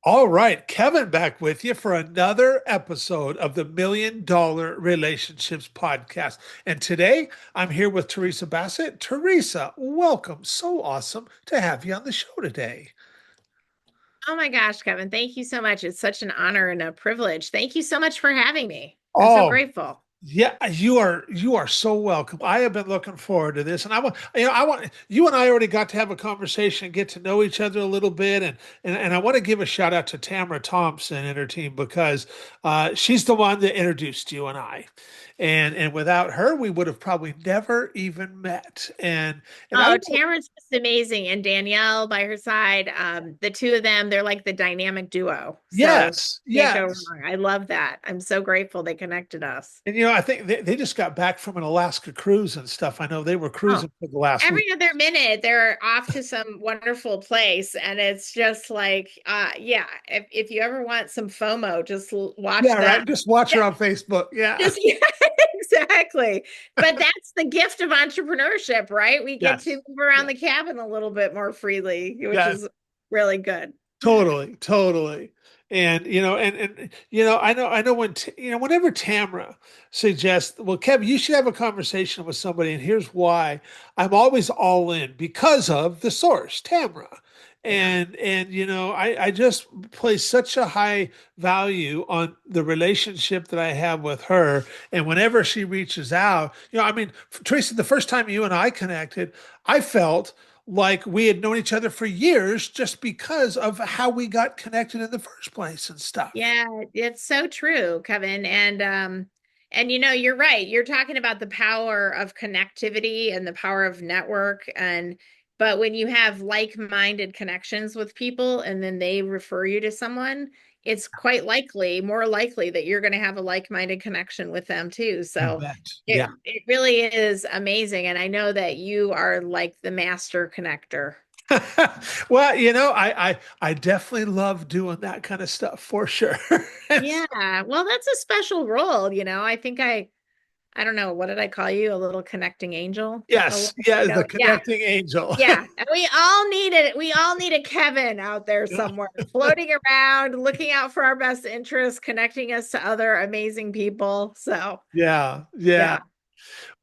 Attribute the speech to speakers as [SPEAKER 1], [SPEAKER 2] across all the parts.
[SPEAKER 1] All right, Kevin back with you for another episode of the $1 Million Relationships Podcast. And today I'm here with Theresa Bassett. Theresa, welcome. So awesome to have you on the show today.
[SPEAKER 2] Oh my gosh, Kevin, thank you so much. It's such an honor and a privilege. Thank you so much for having me. I'm so
[SPEAKER 1] Oh,
[SPEAKER 2] grateful.
[SPEAKER 1] yeah, you are so welcome. I have been looking forward to this, and I want you and I already got to have a conversation, get to know each other a little bit, and I want to give a shout out to Tamara Thompson and her team because she's the one that introduced you and I, and without her, we would have probably never even met. And I
[SPEAKER 2] Oh,
[SPEAKER 1] don't know.
[SPEAKER 2] Tamara's just amazing. And Danielle by her side, the two of them, they're like the dynamic duo. So
[SPEAKER 1] Yes,
[SPEAKER 2] can't go
[SPEAKER 1] yes.
[SPEAKER 2] wrong. I love that. I'm so grateful they connected us.
[SPEAKER 1] And I think they just got back from an Alaska cruise and stuff. I know they were
[SPEAKER 2] Oh,
[SPEAKER 1] cruising for the last
[SPEAKER 2] every
[SPEAKER 1] week.
[SPEAKER 2] other minute they're off to some wonderful place. And it's just like, yeah, if you ever want some FOMO, just watch
[SPEAKER 1] Yeah,
[SPEAKER 2] them.
[SPEAKER 1] right. Just watch her on Facebook. Yeah.
[SPEAKER 2] Just yeah, exactly. But that's the gift of entrepreneurship, right? We get to
[SPEAKER 1] Yes.
[SPEAKER 2] move around
[SPEAKER 1] Yeah.
[SPEAKER 2] the cabin a little bit more freely, which
[SPEAKER 1] Yeah.
[SPEAKER 2] is really good.
[SPEAKER 1] Totally. Totally. And I know whenever Tamara suggests, well, Kevin, you should have a conversation with somebody, and here's why. I'm always all in because of the source, Tamara.
[SPEAKER 2] Yeah.
[SPEAKER 1] I just place such a high value on the relationship that I have with her. And whenever she reaches out, I mean, Teresa, the first time you and I connected, I felt like we had known each other for years just because of how we got connected in the first place and stuff.
[SPEAKER 2] Yeah, it's so true, Kevin. And you're right. You're talking about the power of connectivity and the power of network but when you have like-minded connections with people and then they refer you to someone, it's quite likely, more likely that you're going to have a like-minded connection with them too.
[SPEAKER 1] You
[SPEAKER 2] So
[SPEAKER 1] bet.
[SPEAKER 2] it
[SPEAKER 1] Yeah.
[SPEAKER 2] it really is amazing. And I know that you are like the master connector.
[SPEAKER 1] Well, I definitely love doing that kind of stuff for sure.
[SPEAKER 2] Yeah, well, that's a special role, I think I don't know, what did I call you? A little connecting angel? A
[SPEAKER 1] Yes,
[SPEAKER 2] little,
[SPEAKER 1] yeah, the
[SPEAKER 2] yeah,
[SPEAKER 1] connecting angel.
[SPEAKER 2] yeah. And we all need it. We all need a Kevin out there somewhere, floating around, looking out for our best interests, connecting us to other amazing people. So,
[SPEAKER 1] Yeah,
[SPEAKER 2] yeah.
[SPEAKER 1] yeah.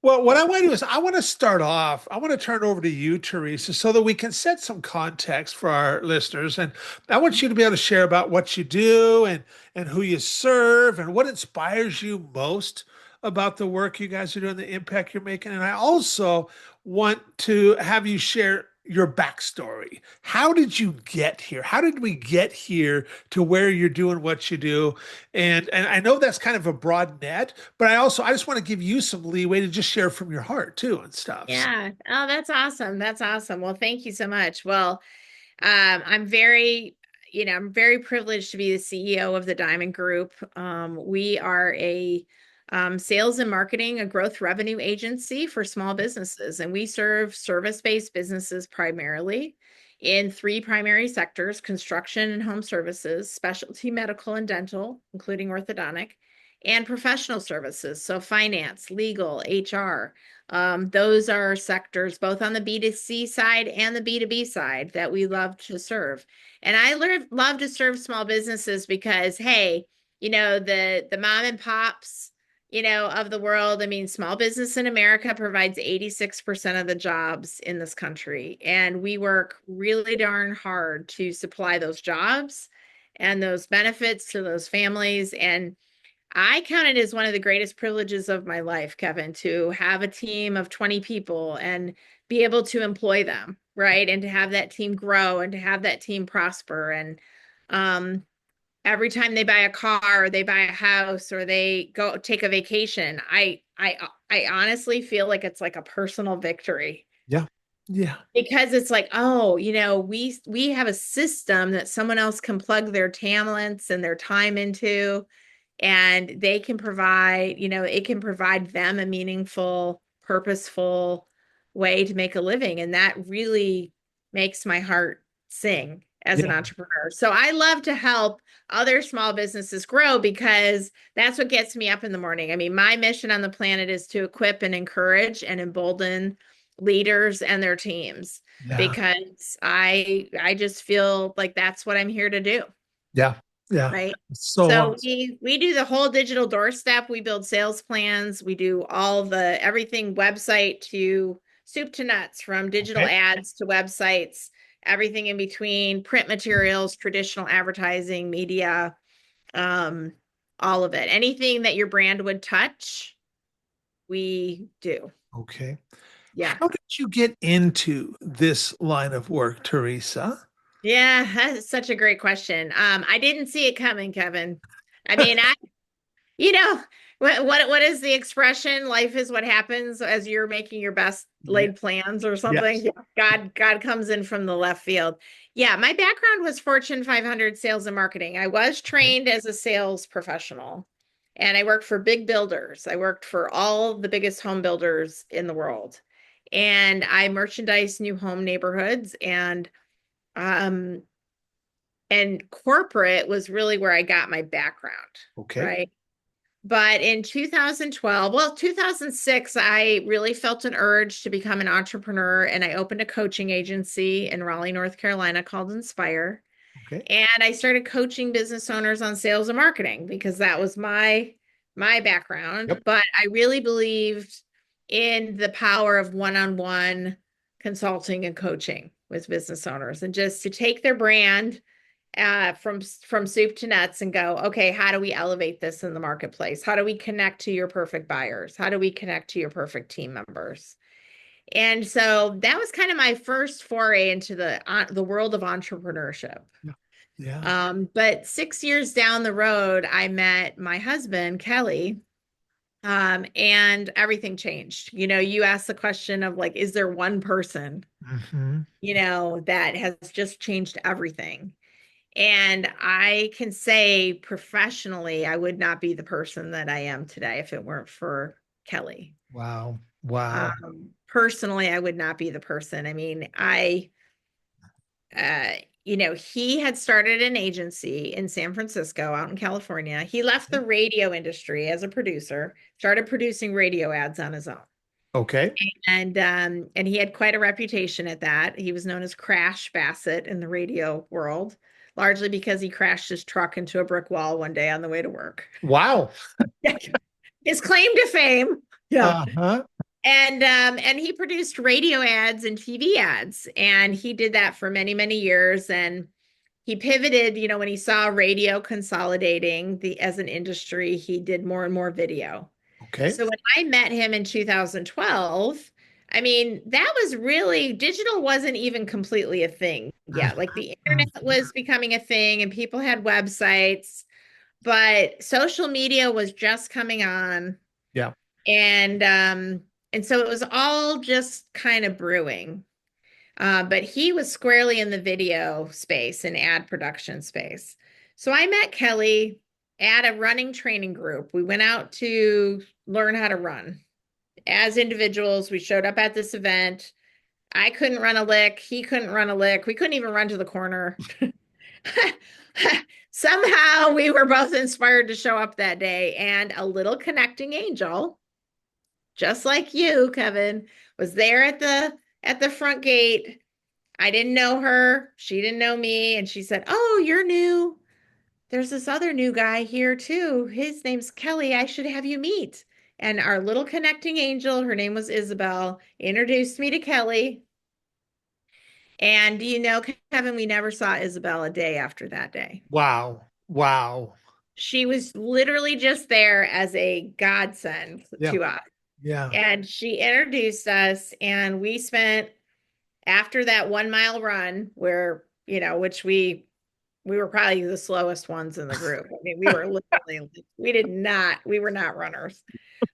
[SPEAKER 1] Well, what I want to do is I want to start off. I want to turn it over to you, Teresa, so that we can set some context for our listeners. And I want you to be able to share about what you do and who you serve and what inspires you most about the work you guys are doing, the impact you're making. And I also want to have you share your backstory. How did you get here? How did we get here to where you're doing what you do? And I know that's kind of a broad net, but I just want to give you some leeway to just share from your heart too and stuff. So,
[SPEAKER 2] Yeah. Oh, that's awesome. That's awesome. Well, thank you so much. Well, I'm very privileged to be the CEO of the Diamond Group. We are a sales and marketing, a growth revenue agency for small businesses, and we serve service-based businesses primarily in three primary sectors: construction and home services, specialty medical and dental, including orthodontic, and professional services, so finance, legal, HR. Those are sectors both on the B2C side and the B2B side that we love to serve. And I love to serve small businesses because, hey, the mom and pops, of the world. I mean, small business in America provides 86% of the jobs in this country. And we work really darn hard to supply those jobs and those benefits to those families. And I count it as one of the greatest privileges of my life, Kevin, to have a team of 20 people and be able to employ them, right? And to have that team grow and to have that team prosper. And um, every time they buy a car, or they buy a house, or they go take a vacation, I honestly feel like it's like a personal victory
[SPEAKER 1] yeah, yeah,
[SPEAKER 2] because it's like, oh, we have a system that someone else can plug their talents and their time into, and they can provide, it can provide them a meaningful, purposeful way to make a living. And that really makes my heart sing as an
[SPEAKER 1] yeah.
[SPEAKER 2] entrepreneur. So I love to help other small businesses grow because that's what gets me up in the morning. I mean, my mission on the planet is to equip and encourage and embolden leaders and their teams
[SPEAKER 1] Yeah.
[SPEAKER 2] because I just feel like that's what I'm here to do.
[SPEAKER 1] Yeah. Yeah.
[SPEAKER 2] right?
[SPEAKER 1] So
[SPEAKER 2] So
[SPEAKER 1] awesome.
[SPEAKER 2] we do the whole digital doorstep. We build sales plans. We do all the everything website to soup to nuts, from digital
[SPEAKER 1] Okay.
[SPEAKER 2] ads to websites, everything in between, print materials, traditional advertising, media, um, all of it. Anything that your brand would touch, we do.
[SPEAKER 1] Okay.
[SPEAKER 2] Yeah.
[SPEAKER 1] How did you get into this line of work, Teresa?
[SPEAKER 2] Yeah, that's such a great question. I didn't see it coming, Kevin. I mean, you know, what is the expression? Life is what happens as you're making your best
[SPEAKER 1] Yeah.
[SPEAKER 2] laid plans or something.
[SPEAKER 1] Yes.
[SPEAKER 2] Yeah. God comes in from the left field. Yeah, my background was Fortune 500 sales and marketing. I was
[SPEAKER 1] Okay.
[SPEAKER 2] trained as a sales professional, and I worked for big builders. I worked for all the biggest home builders in the world. And I merchandised new home neighborhoods, um and corporate was really where I got my background,
[SPEAKER 1] Okay.
[SPEAKER 2] right? But in 2012, well, 2006, I really felt an urge to become an entrepreneur, and I opened a coaching agency in Raleigh, North Carolina called Inspire.
[SPEAKER 1] Okay.
[SPEAKER 2] And I started coaching business owners on sales and marketing because that was my background,
[SPEAKER 1] Yep.
[SPEAKER 2] but I really believed in the power of one-on-one consulting and coaching with business owners, and just to take their brand from soup to nuts and go, okay, how do we elevate this in the marketplace? How do we connect to your perfect buyers? How do we connect to your perfect team members? And so that was kind of my first foray into the world of entrepreneurship.
[SPEAKER 1] Yeah. Yeah.
[SPEAKER 2] But 6 years down the road, I met my husband, Kelly, and everything changed. You asked the question of like, is there one person,
[SPEAKER 1] Hmm.
[SPEAKER 2] that has just changed everything? And I can say professionally, I would not be the person that I am today if it weren't for Kelly.
[SPEAKER 1] Wow. Wow.
[SPEAKER 2] Personally, I would not be the person. I mean, uh, he had started an agency in San Francisco, out in California. He left the radio industry as a producer, started producing radio ads on his own.
[SPEAKER 1] Okay.
[SPEAKER 2] And he had quite a reputation at that. He was known as Crash Bassett in the radio world, largely because he crashed his truck into a brick wall one day on the way to work.
[SPEAKER 1] Wow.
[SPEAKER 2] His claim to fame. Yeah.
[SPEAKER 1] Uh-huh.
[SPEAKER 2] And he produced radio ads and TV ads, and he did that for many, many years. And he pivoted, when he saw radio consolidating as an industry, he did more and more video.
[SPEAKER 1] Okay.
[SPEAKER 2] So when I met him in 2012, I mean, that was really, digital wasn't even completely a thing yet. Like the internet
[SPEAKER 1] Mhm.
[SPEAKER 2] was becoming a thing and people had websites, but social media was just coming on.
[SPEAKER 1] Yeah.
[SPEAKER 2] And so it was all just kind of brewing. But he was squarely in the video space and ad production space. So I met Kelly at a running training group. We went out to learn how to run as individuals. We showed up at this event. I couldn't run a lick. He couldn't run a lick. We couldn't even run to the corner. Somehow we were both inspired to show up that day, and a little connecting angel, just like you, Kevin, was there at the front gate. I didn't know her. She didn't know me. And she said, "Oh, you're new. There's this other new guy here too. His name's Kelly. I should have you meet." And our little connecting angel, her name was Isabel, introduced me to Kelly. And Kevin, we never saw Isabel a day after that day.
[SPEAKER 1] Wow. Wow.
[SPEAKER 2] She was literally just there as a godsend
[SPEAKER 1] Yeah.
[SPEAKER 2] to us.
[SPEAKER 1] Yeah.
[SPEAKER 2] And she introduced us, and we spent, after that 1 mile run, which we were probably the slowest ones in the group. I mean, we were not runners,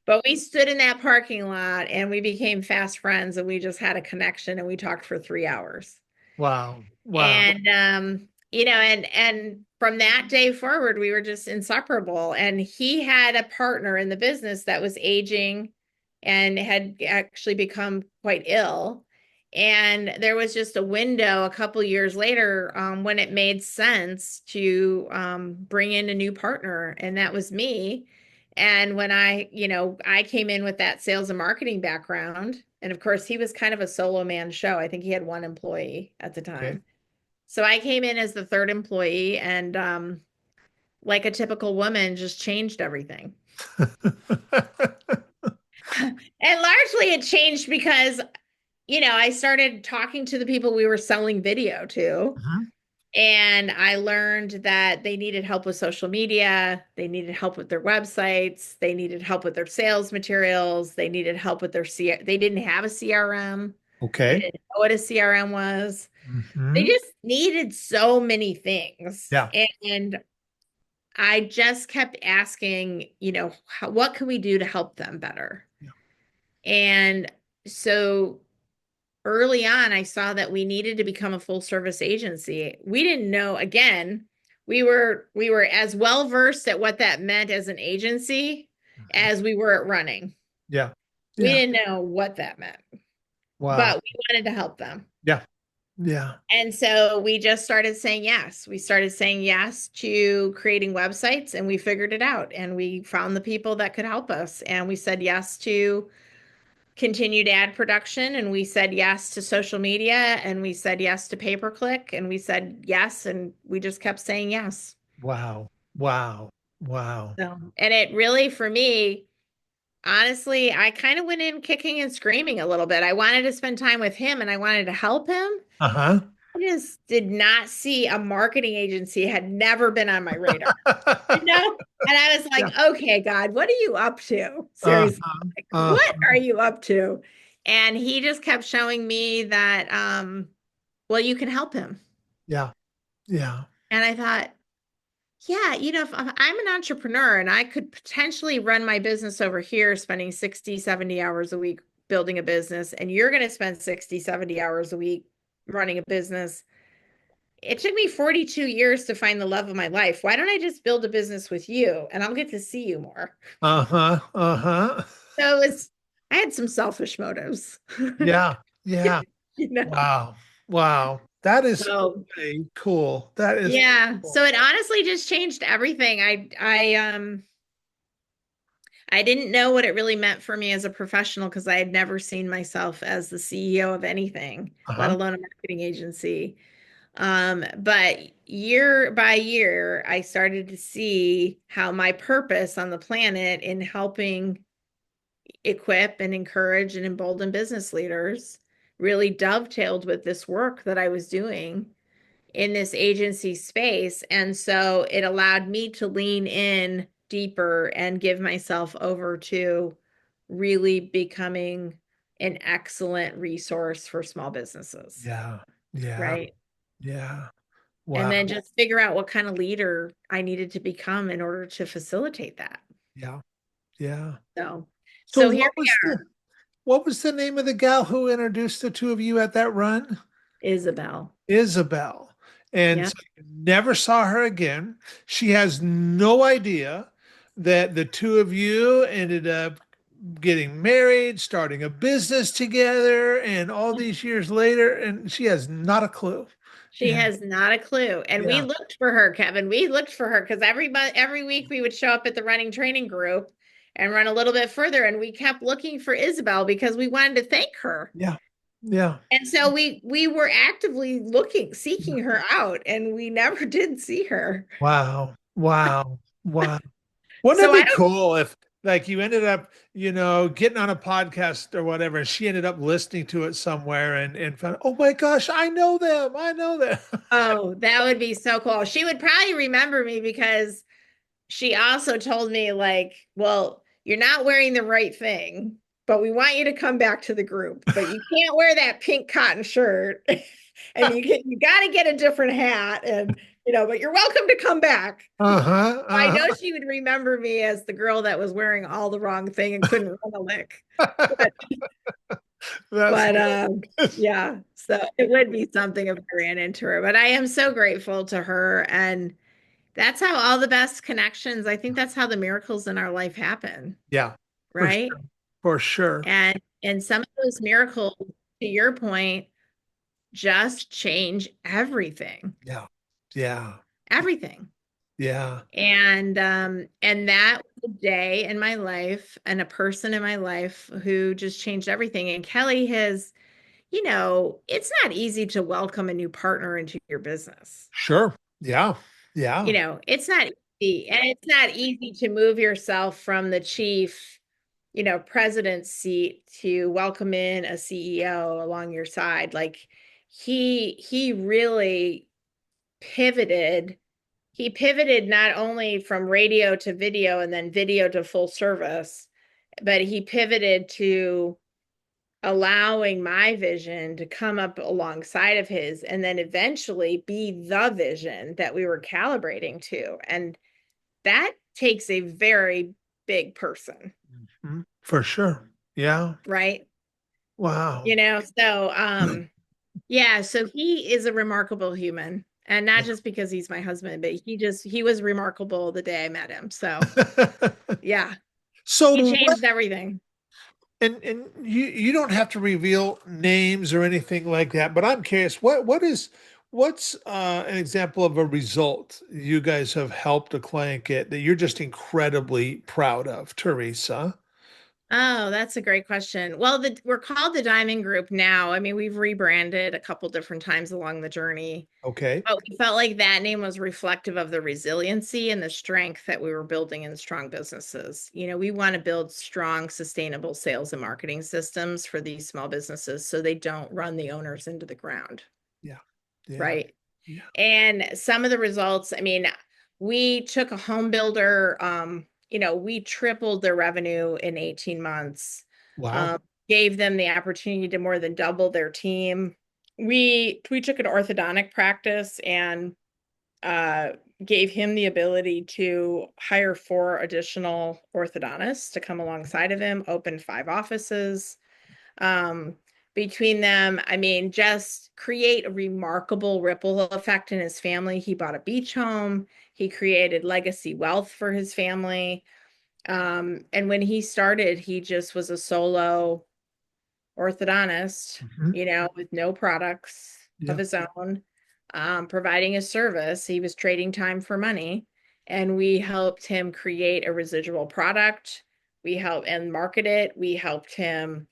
[SPEAKER 2] but we stood in that parking lot and we became fast friends, and we just had a connection, and we talked for 3 hours.
[SPEAKER 1] Wow. Wow.
[SPEAKER 2] And from that day forward, we were just inseparable. And he had a partner in the business that was aging and had actually become quite ill. And there was just a window a couple years later, when it made sense to bring in a new partner, and that was me. And when I came in with that sales and marketing background, and of course, he was kind of a solo man show. I think he had one employee at the
[SPEAKER 1] Okay.
[SPEAKER 2] time. So I came in as the third employee and like a typical woman, just changed everything. And largely it changed because, I started talking to the people we were selling video to.
[SPEAKER 1] Mhm.
[SPEAKER 2] And I learned that they needed help with social media. They needed help with their websites. They needed help with their sales materials. They needed help with their they didn't have a CRM. They
[SPEAKER 1] Okay.
[SPEAKER 2] didn't know what a CRM was. They
[SPEAKER 1] Hmm.
[SPEAKER 2] just needed so many things.
[SPEAKER 1] Yeah.
[SPEAKER 2] And I just kept asking, what can we do to help them better?
[SPEAKER 1] Yeah.
[SPEAKER 2] And so early on, I saw that we needed to become a full service agency. We didn't know, again, we were as well versed at what that meant as an agency
[SPEAKER 1] Mhm.
[SPEAKER 2] as we were at running.
[SPEAKER 1] Yeah.
[SPEAKER 2] We
[SPEAKER 1] Yeah.
[SPEAKER 2] didn't know what that meant,
[SPEAKER 1] Wow.
[SPEAKER 2] but we wanted to help them.
[SPEAKER 1] Yeah. Yeah.
[SPEAKER 2] And so we just started saying yes. We started saying yes to creating websites and we figured it out and we found the people that could help us. And we said yes to continued ad production and we said yes to social media and we said yes to pay per click and we said yes and we just kept saying yes.
[SPEAKER 1] Wow. Wow. Wow.
[SPEAKER 2] So, and it really for me, honestly, I kind of went in kicking and screaming a little bit. I wanted to spend time with him and I wanted to help him.
[SPEAKER 1] Uh-huh.
[SPEAKER 2] I just did not see a marketing agency had never been on my radar. And I was
[SPEAKER 1] Yeah.
[SPEAKER 2] like, okay, God, what are you up to? Seriously,
[SPEAKER 1] Uh-huh.
[SPEAKER 2] like, what
[SPEAKER 1] Uh-huh.
[SPEAKER 2] are you up to? And he just kept showing me that, well, you can help him.
[SPEAKER 1] Yeah. Yeah.
[SPEAKER 2] And I thought, yeah, if I'm an entrepreneur and I could potentially run my business over here, spending 60, 70 hours a week building a business, and you're going to spend 60, 70 hours a week running a business. It took me 42 years to find the love of my life. Why don't I just build a business with you and I'll get to see you more?
[SPEAKER 1] Uh-huh. Uh-huh.
[SPEAKER 2] So I had some selfish motives.
[SPEAKER 1] Yeah. Yeah.
[SPEAKER 2] you know.
[SPEAKER 1] Wow. Wow. That is
[SPEAKER 2] So
[SPEAKER 1] really cool. That is
[SPEAKER 2] yeah,
[SPEAKER 1] cool.
[SPEAKER 2] so it honestly just changed everything. I didn't know what it really meant for me as a professional because I had never seen myself as the CEO of anything, let
[SPEAKER 1] Uh-huh.
[SPEAKER 2] alone a marketing agency. But year by year, I started to see how my purpose on the planet in helping equip and encourage and embolden business leaders really dovetailed with this work that I was doing in this agency space. And so it allowed me to lean in deeper and give myself over to really becoming an excellent resource for small businesses,
[SPEAKER 1] Yeah. Yeah.
[SPEAKER 2] right?
[SPEAKER 1] Yeah.
[SPEAKER 2] And
[SPEAKER 1] Wow.
[SPEAKER 2] then just figure out what kind of leader I needed to become in order to facilitate that.
[SPEAKER 1] Yeah. Yeah.
[SPEAKER 2] So,
[SPEAKER 1] So
[SPEAKER 2] so here we are,
[SPEAKER 1] what was the name of the gal who introduced the two of you at that run?
[SPEAKER 2] Isabel.
[SPEAKER 1] Isabel. And
[SPEAKER 2] Yeah.
[SPEAKER 1] so you never saw her again. She has no idea that the two of you ended up getting married, starting a business together, and all these years later, and she has not a clue.
[SPEAKER 2] She
[SPEAKER 1] Yeah.
[SPEAKER 2] has not a clue. And we
[SPEAKER 1] Yeah.
[SPEAKER 2] looked for her, Kevin. We looked for her because every week we would show up at the running training group and run a little bit further. And we kept looking for Isabel because we wanted to thank her.
[SPEAKER 1] Yeah. Yeah.
[SPEAKER 2] And so we were actively looking, seeking her out, and we never did see her.
[SPEAKER 1] Wow. Wow. Wow. Wouldn't
[SPEAKER 2] So
[SPEAKER 1] it
[SPEAKER 2] I
[SPEAKER 1] be
[SPEAKER 2] don't
[SPEAKER 1] cool if like you ended up, getting on a podcast or whatever, and she ended up listening to it somewhere and found, oh my gosh, I know them. I know them.
[SPEAKER 2] oh, that would be so cool. She would probably remember me because she also told me like, well, you're not wearing the right thing, but we want you to come back to the group, but you can't wear that pink cotton shirt and you got to get a different hat and but you're welcome to come back.
[SPEAKER 1] Uh-huh.
[SPEAKER 2] I know
[SPEAKER 1] Uh-huh.
[SPEAKER 2] she would remember me as the girl that was wearing all the wrong thing and couldn't run a lick. But
[SPEAKER 1] That's
[SPEAKER 2] but
[SPEAKER 1] good.
[SPEAKER 2] yeah, so it would be something if I ran into her. But I am so grateful to her and that's how all the best connections, I think that's how the miracles in our life happen,
[SPEAKER 1] Yeah, for
[SPEAKER 2] right?
[SPEAKER 1] sure. For sure.
[SPEAKER 2] And some of those miracles, to your point, just change everything.
[SPEAKER 1] Yeah. Yeah.
[SPEAKER 2] Everything.
[SPEAKER 1] Yeah.
[SPEAKER 2] And that was a day in my life and a person in my life who just changed everything. And Kelly has, it's not easy to welcome a new partner into your business.
[SPEAKER 1] Sure. Yeah. Yeah.
[SPEAKER 2] It's not easy. And it's not easy to move yourself from the chief, president's seat to welcome in a CEO along your side. Like he really pivoted. He pivoted not only from radio to video and then video to full service, but he pivoted to allowing my vision to come up alongside of his and then eventually be the vision that we were calibrating to. And that takes a very big person,
[SPEAKER 1] Mhm. For sure. Yeah.
[SPEAKER 2] right?
[SPEAKER 1] Wow.
[SPEAKER 2] Yeah, so he is a remarkable human. And not
[SPEAKER 1] Yeah.
[SPEAKER 2] just because he's my husband, but he was remarkable the day I met him. So yeah, he
[SPEAKER 1] So what,
[SPEAKER 2] changed everything.
[SPEAKER 1] and you don't have to reveal names or anything like that, but I'm curious, what's an example of a result you guys have helped a client get that you're just incredibly proud of, Teresa?
[SPEAKER 2] Oh, that's a great question. Well, we're called the Diamond Group now. I mean, we've rebranded a couple different times along the journey,
[SPEAKER 1] Okay.
[SPEAKER 2] but we felt like that name was reflective of the resiliency and the strength that we were building in strong businesses. We want to build strong, sustainable sales and marketing systems for these small businesses so they don't run the owners into the ground,
[SPEAKER 1] Yeah. Yeah.
[SPEAKER 2] right?
[SPEAKER 1] Yeah.
[SPEAKER 2] And some of the results, I mean, we took a home builder, we tripled their revenue in 18 months,
[SPEAKER 1] Wow.
[SPEAKER 2] um, gave them the opportunity to more than double their team. We took an orthodontic practice and uh, gave him the ability to hire 4 additional orthodontists to come alongside of him, open 5 offices. Um, Between them, I mean, just create a remarkable ripple effect in his family. He bought a beach home. He created legacy wealth for his family. And when he started, he just was a solo orthodontist,
[SPEAKER 1] Mhm.
[SPEAKER 2] with no products of
[SPEAKER 1] Yeah.
[SPEAKER 2] his own, providing a service. He was trading time for money, and we helped him create a residual product. We helped and market it. We helped him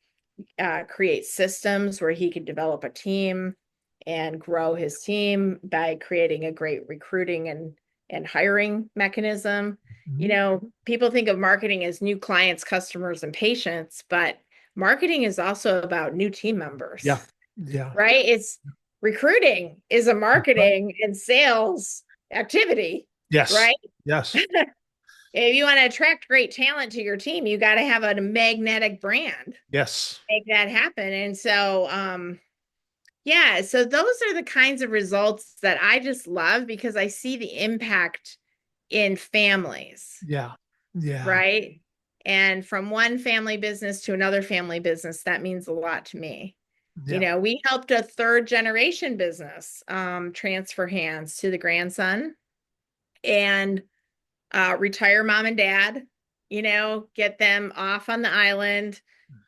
[SPEAKER 2] create systems where he could develop a team and grow his team by creating a great recruiting and hiring mechanism.
[SPEAKER 1] Mhm.
[SPEAKER 2] People think of marketing as new clients, customers, and patients, but marketing is also about new team members,
[SPEAKER 1] Yeah. Yeah.
[SPEAKER 2] right? It's recruiting is a
[SPEAKER 1] That's right.
[SPEAKER 2] marketing and sales activity,
[SPEAKER 1] Yes.
[SPEAKER 2] right?
[SPEAKER 1] Yes.
[SPEAKER 2] If you want to attract great talent to your team, you got to have a magnetic brand,
[SPEAKER 1] Yes.
[SPEAKER 2] make that happen. And so, yeah, so those are the kinds of results that I just love because I see the impact in families,
[SPEAKER 1] Yeah. Yeah.
[SPEAKER 2] right? And from one family business to another family business, that means a lot to me.
[SPEAKER 1] Yeah.
[SPEAKER 2] We helped a third generation business transfer hands to the grandson and retire mom and dad, get them off on the island,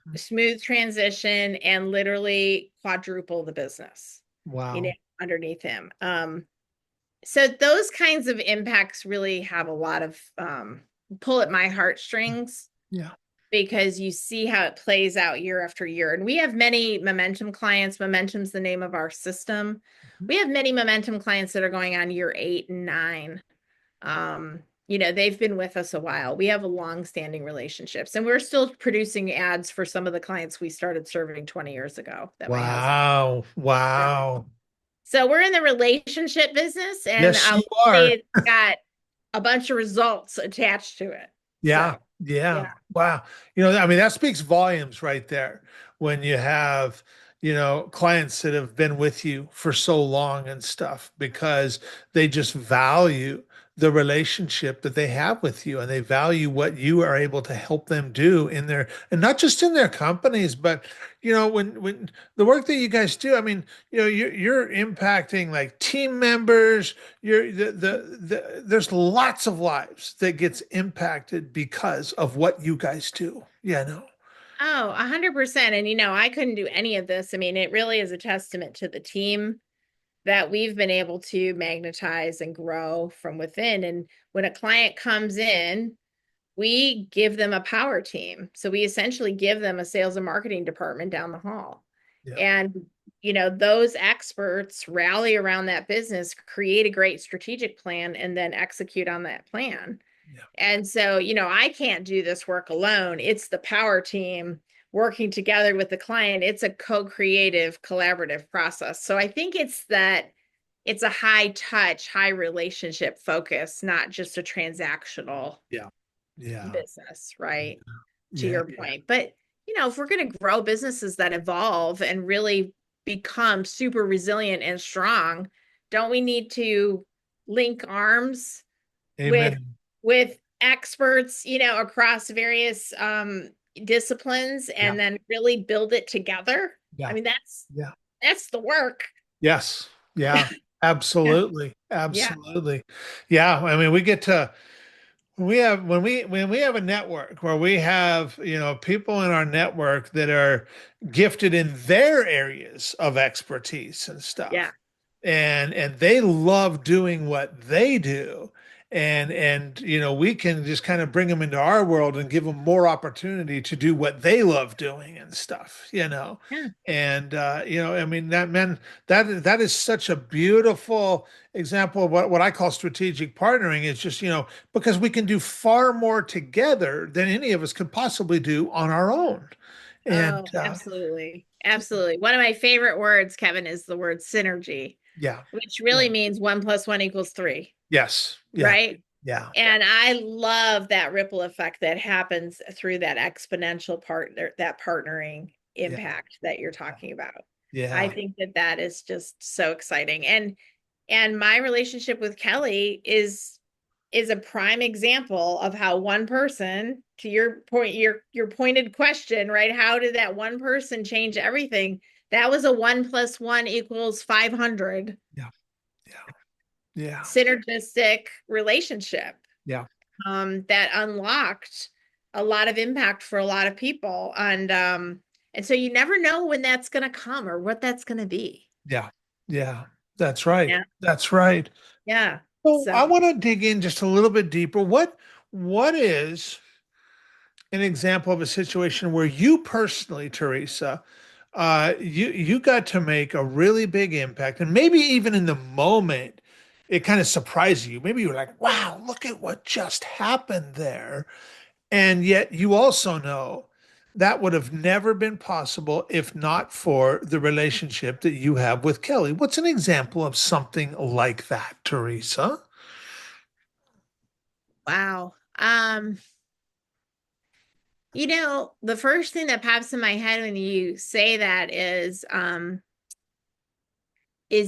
[SPEAKER 1] Mhm.
[SPEAKER 2] smooth transition, and literally quadruple the business, you know,
[SPEAKER 1] Wow.
[SPEAKER 2] underneath him. So those kinds of impacts really have a lot of pull at my heartstrings
[SPEAKER 1] Yeah.
[SPEAKER 2] because you see how it plays out year after year. And we have many momentum clients. Momentum's the name of our system.
[SPEAKER 1] Mhm.
[SPEAKER 2] We have many momentum clients that are going on year 8 and 9. They've been with us a while. We have a long-standing relationships, and we're still producing ads for some of the clients we started serving 20 years ago that my husband.
[SPEAKER 1] Wow.
[SPEAKER 2] Yeah.
[SPEAKER 1] Wow.
[SPEAKER 2] So we're in the relationship business, and
[SPEAKER 1] Yes, you
[SPEAKER 2] I'll say
[SPEAKER 1] are.
[SPEAKER 2] it's got a bunch of results attached to it.
[SPEAKER 1] Yeah.
[SPEAKER 2] So
[SPEAKER 1] Yeah.
[SPEAKER 2] yeah.
[SPEAKER 1] Wow. I mean, that speaks volumes right there when you have, clients that have been with you for so long and stuff because they just value the relationship that they have with you and they value what you are able to help them do in their, and not just in their companies, but when the work that you guys do, I mean, you're impacting like team members, there's lots of lives that gets impacted because of what you guys do. Yeah, no.
[SPEAKER 2] Oh, 100%. And I couldn't do any of this. I mean, it really is a testament to the team that we've been able to magnetize and grow from within. And when a client comes in, we give them a power team. So we essentially give them a sales and marketing department down the hall.
[SPEAKER 1] Yeah.
[SPEAKER 2] And, those experts rally around that business, create a great strategic plan, and then execute on that plan.
[SPEAKER 1] Yeah.
[SPEAKER 2] And so, I can't do this work alone. It's the power team working together with the client. It's a co-creative, collaborative process. So I think it's a high touch, high relationship focus, not just a transactional
[SPEAKER 1] Yeah. Yeah.
[SPEAKER 2] business, right? To
[SPEAKER 1] Yeah.
[SPEAKER 2] your point. But, if we're going to grow businesses that evolve and really become super resilient and strong, don't we need to link arms with
[SPEAKER 1] Amen.
[SPEAKER 2] experts, across various disciplines,
[SPEAKER 1] Yeah.
[SPEAKER 2] and then really build it together? I
[SPEAKER 1] Yeah.
[SPEAKER 2] mean,
[SPEAKER 1] Yeah.
[SPEAKER 2] that's the work.
[SPEAKER 1] Yes. Yeah.
[SPEAKER 2] Yeah.
[SPEAKER 1] Absolutely.
[SPEAKER 2] Yeah.
[SPEAKER 1] Absolutely. Yeah. I mean, we get to we have when we have a network where we have, people in our network that are gifted in their areas of expertise and
[SPEAKER 2] Yeah.
[SPEAKER 1] stuff. And they love doing what they do. And we can just kind of bring them into our world and give them more opportunity to do what they love doing and stuff.
[SPEAKER 2] Yeah.
[SPEAKER 1] And I mean that is such a beautiful example of what I call strategic partnering. It's just, because we can do far more together than any of us could possibly do on our own. And
[SPEAKER 2] Oh, absolutely. Absolutely. One of my favorite words, Kevin, is the word synergy,
[SPEAKER 1] yeah,
[SPEAKER 2] which
[SPEAKER 1] yeah,
[SPEAKER 2] really means 1 + 1 = 3,
[SPEAKER 1] yes, yeah,
[SPEAKER 2] right?
[SPEAKER 1] yeah,
[SPEAKER 2] And I love that ripple effect that happens through that exponential that partnering
[SPEAKER 1] yeah,
[SPEAKER 2] impact that you're talking about. I
[SPEAKER 1] yeah,
[SPEAKER 2] think that is just so exciting. And my relationship with Kelly is a prime example of how one person, to your point, your pointed question, right? How did that one person change everything? That was a 1 + 1 = 500
[SPEAKER 1] yeah, yeah, yeah,
[SPEAKER 2] synergistic relationship,
[SPEAKER 1] yeah,
[SPEAKER 2] that unlocked a lot of impact for a lot of people. And so you never know when that's going to come or what that's going to be.
[SPEAKER 1] yeah, yeah. That's right.
[SPEAKER 2] Yeah.
[SPEAKER 1] That's right.
[SPEAKER 2] Yeah.
[SPEAKER 1] So
[SPEAKER 2] So,
[SPEAKER 1] I want to dig in just a little bit deeper. What is an example of a situation where you personally, Teresa, you got to make a really big impact, and maybe even in the moment, it kind of surprised you. Maybe you were like, "Wow, look at what just happened there," and yet you also know that would have never been possible if not for the relationship that you have with Kelly. What's an example of something like that, Teresa?
[SPEAKER 2] wow. The first thing that pops in my head when you say that is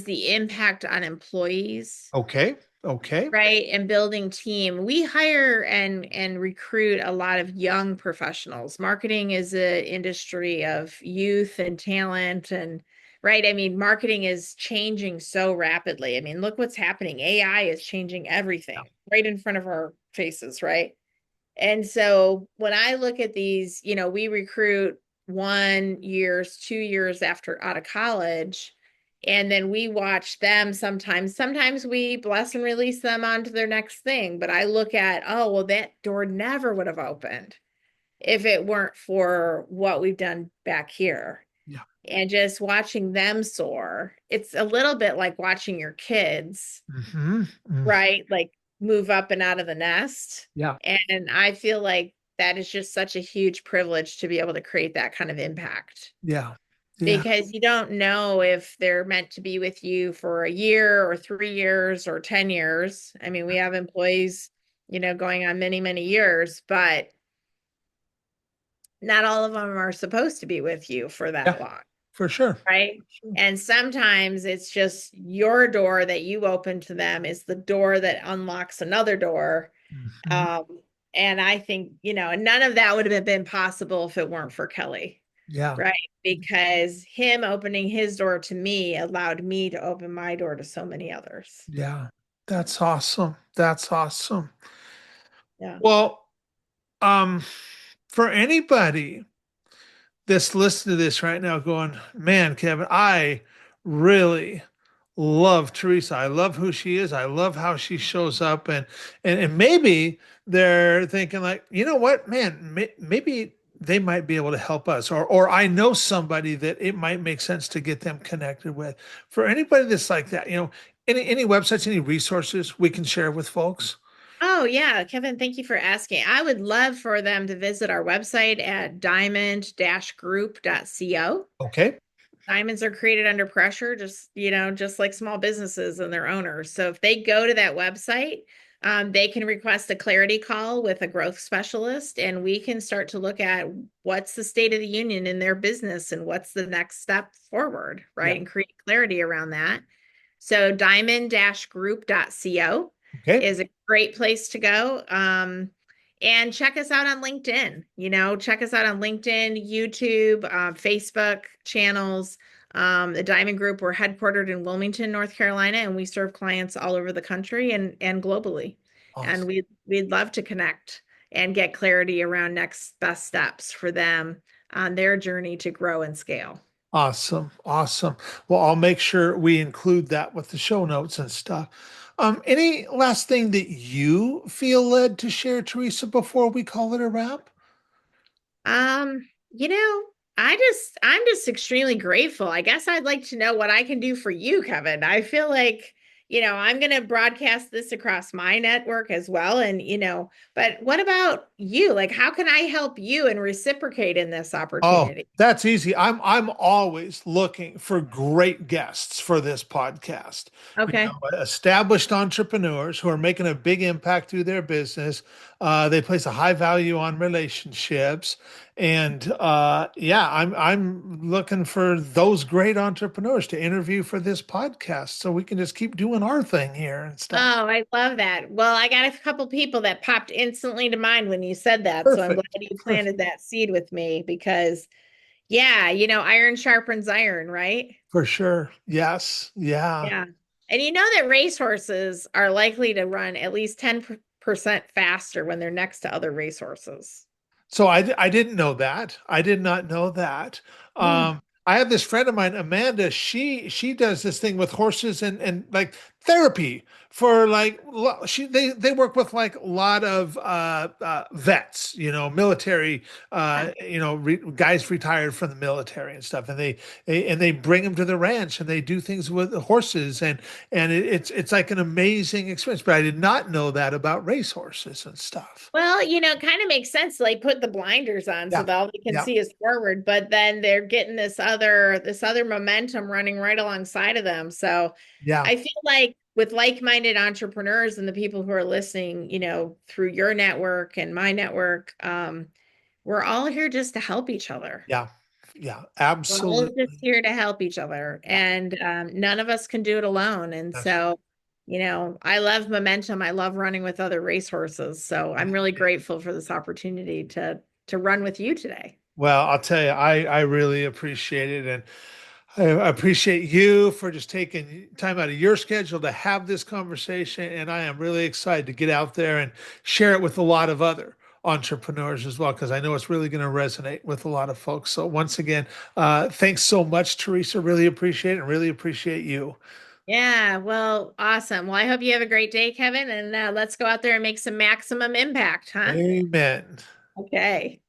[SPEAKER 2] the impact on employees,
[SPEAKER 1] Okay, okay,
[SPEAKER 2] right? And building team. We hire and recruit a lot of young professionals. Marketing is an industry of youth and talent, and right. I mean, marketing is changing so rapidly. I mean, look what's happening. AI is changing everything right in front of our faces, right? And so when I look at these, we recruit 1 years, 2 years after out of college, and then we watch them sometimes. Sometimes we bless and release them onto their next thing. But I look at, oh, well, that door never would have opened if it weren't for what we've done back here.
[SPEAKER 1] yeah,
[SPEAKER 2] And just watching them soar, it's a little bit like watching your kids,
[SPEAKER 1] hmm,
[SPEAKER 2] right? Like move up and out of the nest.
[SPEAKER 1] yeah,
[SPEAKER 2] And I feel like that is just such a huge privilege to be able to create that kind of impact,
[SPEAKER 1] yeah, yeah,
[SPEAKER 2] because you don't know if they're meant to be with you for a year or 3 years or 10 years. I mean, we have employees, going on many, many years, but not all of them are supposed to be with you for that
[SPEAKER 1] yeah,
[SPEAKER 2] long.
[SPEAKER 1] for sure.
[SPEAKER 2] Right. And sometimes it's just your door that you open to them is the door that unlocks another door.
[SPEAKER 1] Mhm.
[SPEAKER 2] Um, and I think, and none of that would have been possible if it weren't for Kelly.
[SPEAKER 1] Yeah,
[SPEAKER 2] Right. Because him opening his door to me allowed me to open my door to so many others.
[SPEAKER 1] yeah. That's awesome. That's awesome.
[SPEAKER 2] Yeah.
[SPEAKER 1] Well, um, for anybody that's listening to this right now going, man, Kevin, I really love Teresa. I love who she is. I love how she shows up. And maybe they're thinking like, you know what, man, maybe they might be able to help us, or I know somebody that it might make sense to get them connected with. For anybody that's like that, any websites, any resources we can share with folks.
[SPEAKER 2] Oh, yeah, Kevin, thank you for asking. I would love for them to visit our website at diamond-group.co.
[SPEAKER 1] Okay.
[SPEAKER 2] Diamonds are created under pressure, just like small businesses and their owners. So if they go to that website, they can request a clarity call with a growth specialist, and we can start to look at what's the state of the union in their business and what's the next step forward,
[SPEAKER 1] Yeah.
[SPEAKER 2] right? And create clarity around that. So diamond-group.co
[SPEAKER 1] Okay.
[SPEAKER 2] is a great place to go. And check us out on LinkedIn. Check us out on LinkedIn, YouTube, Facebook channels. The Diamond Group, we're headquartered in Wilmington, North Carolina, and we serve clients all over the country and globally. And
[SPEAKER 1] Awesome.
[SPEAKER 2] we'd love to connect and get clarity around next best steps for them on their journey to grow and scale.
[SPEAKER 1] Awesome. Awesome. Well, I'll make sure we include that with the show notes and stuff. Any last thing that you feel led to share, Teresa, before we call it a wrap?
[SPEAKER 2] Um, you know, I'm just extremely grateful. I guess I'd like to know what I can do for you, Kevin. I feel like, I'm going to broadcast this across my network as well. And, but what about you? Like, how can I help you and reciprocate in this
[SPEAKER 1] Oh,
[SPEAKER 2] opportunity?
[SPEAKER 1] that's easy. I'm always looking for great guests for this podcast.
[SPEAKER 2] Okay.
[SPEAKER 1] Established entrepreneurs who are making a big impact through their business. They place a high value on relationships, and yeah, I'm looking for those great entrepreneurs to interview for this podcast, so we can just keep doing our thing here and stuff.
[SPEAKER 2] Oh, I love that. Well, I got a couple people that popped instantly to mind when you said that. So I'm glad
[SPEAKER 1] Perfect.
[SPEAKER 2] you
[SPEAKER 1] Perfect.
[SPEAKER 2] planted that seed with me because, yeah, iron sharpens iron, right?
[SPEAKER 1] For sure. Yes. Yeah.
[SPEAKER 2] Yeah. And you know that racehorses are likely to run at least 10% faster when they're next to other racehorses.
[SPEAKER 1] So I didn't know that. I did not know that.
[SPEAKER 2] Mm.
[SPEAKER 1] I have this friend of mine, Amanda. She does this thing with horses and like therapy for like they work with like a lot of vets, military,
[SPEAKER 2] Yeah.
[SPEAKER 1] guys retired from the military and stuff, and they bring them to the ranch and they do things with the horses and it's like an amazing experience. But I did not know that about race horses and stuff.
[SPEAKER 2] Well, it kind of makes sense. They put the blinders on so
[SPEAKER 1] Yeah.
[SPEAKER 2] that all they can
[SPEAKER 1] Yeah.
[SPEAKER 2] see is forward, but then they're getting this other momentum running right alongside of them. So
[SPEAKER 1] Yeah.
[SPEAKER 2] I feel like with like-minded entrepreneurs and the people who are listening, through your network and my network, we're all here just to help each other.
[SPEAKER 1] Yeah. Yeah.
[SPEAKER 2] We're all just
[SPEAKER 1] Absolutely.
[SPEAKER 2] here to help each other,
[SPEAKER 1] Yeah.
[SPEAKER 2] and none of us can do it alone. And
[SPEAKER 1] That's
[SPEAKER 2] so, I love momentum. I love running with other racehorses. So I'm really
[SPEAKER 1] right.
[SPEAKER 2] grateful for this opportunity to run with you today.
[SPEAKER 1] Well, I'll tell you, I really appreciate it. And I appreciate you for just taking time out of your schedule to have this conversation. And I am really excited to get out there and share it with a lot of other entrepreneurs as well, because I know it's really going to resonate with a lot of folks. So once again, thanks so much, Teresa. Really appreciate it and really appreciate you.
[SPEAKER 2] Yeah, well, awesome. Well, I hope you have a great day, Kevin, and let's go out there and make some maximum impact, huh?
[SPEAKER 1] Amen.
[SPEAKER 2] Okay.